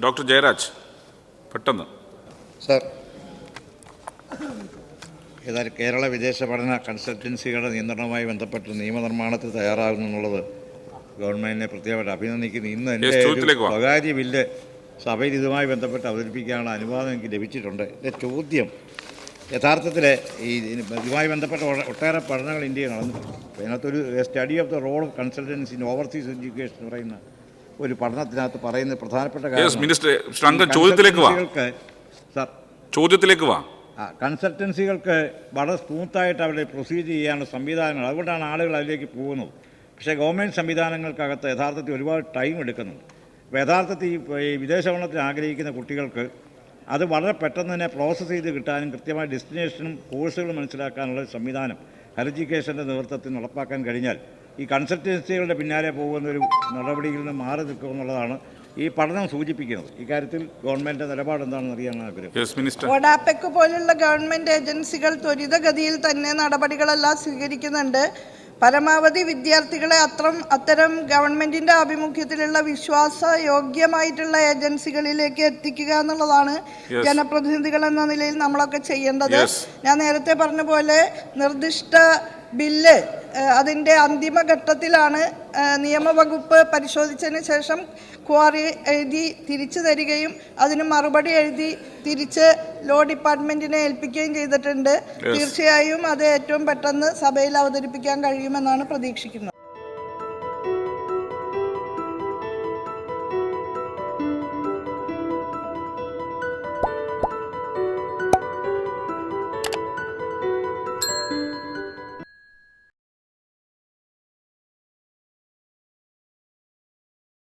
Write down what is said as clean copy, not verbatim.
Doctor Jayaraj പെട്ടെന്ന്. Sir, ഏതായാലും കേരള വിദേശ പഠന കൺസൾട്ടൻസികളുടെ നിയന്ത്രണവുമായി ബന്ധപ്പെട്ട് നിയമനിർമ്മാണത്തിൽ തയ്യാറാകുന്നു എന്നുള്ളത് ഗവൺമെൻറ്റിനെ പ്രത്യേകമായിട്ട് അഭിനന്ദിക്കുന്നു. ഇന്ന് എൻ്റെ സ്വകാര്യ ബില്ല് സഭയിൽ ഇതുമായി ബന്ധപ്പെട്ട് അവതരിപ്പിക്കാനുള്ള അനുവാദം എനിക്ക് ലഭിച്ചിട്ടുണ്ട്. എൻ്റെ ചോദ്യം യഥാർത്ഥത്തിൽ ഇതുമായി ബന്ധപ്പെട്ട ഒട്ടേറെ പഠനങ്ങൾ ഇന്ത്യയിൽ നടന്നിട്ടുണ്ട്. അതിനകത്തൊരു study of the role of consultancy in overseas education എന്ന് പറയുന്ന ഒരു പഠനത്തിനകത്ത് പറയുന്ന പ്രധാനപ്പെട്ട ചോദ്യത്തിലേക്ക് വാ. കൺസൾട്ടൻസികൾക്ക് വളരെ സ്മൂത്തായിട്ട് അവരുടെ പ്രൊസീജർ ചെയ്യാനുള്ള സംവിധാനങ്ങൾ, അതുകൊണ്ടാണ് ആളുകൾ അതിലേക്ക് പോകുന്നത്. പക്ഷേ ഗവൺമെൻറ് സംവിധാനങ്ങൾക്കകത്ത് യഥാർത്ഥത്തിൽ ഒരുപാട് ടൈം എടുക്കുന്നുണ്ട്. അപ്പോൾ യഥാർത്ഥത്തിൽ ഈ വിദേശ പഠനത്തിന് ആഗ്രഹിക്കുന്ന കുട്ടികൾക്ക് അത് വളരെ പെട്ടെന്ന് തന്നെ പ്രോസസ്സ് ചെയ്ത് കിട്ടാനും കൃത്യമായ ഡെസ്റ്റിനേഷനും കോഴ്സുകളും മനസ്സിലാക്കാനുള്ള സംവിധാനം ഹയർ എഡ്യൂക്കേഷൻ്റെ നേതൃത്വത്തിൽ നടപ്പാക്കാൻ കഴിഞ്ഞാൽ ഈ കൺസൾട്ടൻസികളുടെ പിന്നാലെ പോകുന്നൊരു നടപടിയിൽ നിന്ന് മാറി നിൽക്കുമെന്നുള്ളതാണ് ഈ പഠനം സൂചിപ്പിക്കുന്നത്. ഇക്കാര്യത്തിൽ ഗവൺമെൻറ് നിലപാട് എന്താണെന്ന് അറിയാൻ ആഗ്രഹം. ഒഡാപെക് പോലുള്ള ഗവൺമെൻറ് ഏജൻസികൾ ത്വരിതഗതിയിൽ തന്നെ നടപടികളെല്ലാം സ്വീകരിക്കുന്നുണ്ട്. പരമാവധി വിദ്യാർത്ഥികളെ അത്തരം ഗവൺമെൻറ്റിൻ്റെ ആഭിമുഖ്യത്തിലുള്ള വിശ്വാസയോഗ്യമായിട്ടുള്ള ഏജൻസികളിലേക്ക് എത്തിക്കുക എന്നുള്ളതാണ് ജനപ്രതിനിധികൾ എന്ന നിലയിൽ നമ്മളൊക്കെ ചെയ്യേണ്ടത്. ഞാൻ നേരത്തെ പറഞ്ഞ പോലെ നിർദ്ദിഷ്ട ബില്ല് അതിൻ്റെ അന്തിമഘട്ടത്തിലാണ്. നിയമവകുപ്പ് പരിശോധിച്ചതിന് ശേഷം ക്വാറി എഴുതി തിരിച്ചു തരികയും അതിന് മറുപടി എഴുതി തിരിച്ച് ലോ ഡിപ്പാർട്ട്മെൻറ്റിനെ ഏൽപ്പിക്കുകയും ചെയ്തിട്ടുണ്ട്. തീർച്ചയായും അത് ഏറ്റവും പെട്ടെന്ന് സഭയിൽ അവതരിപ്പിക്കാൻ കഴിയുമെന്നാണ് പ്രതീക്ഷിക്കുന്നത്.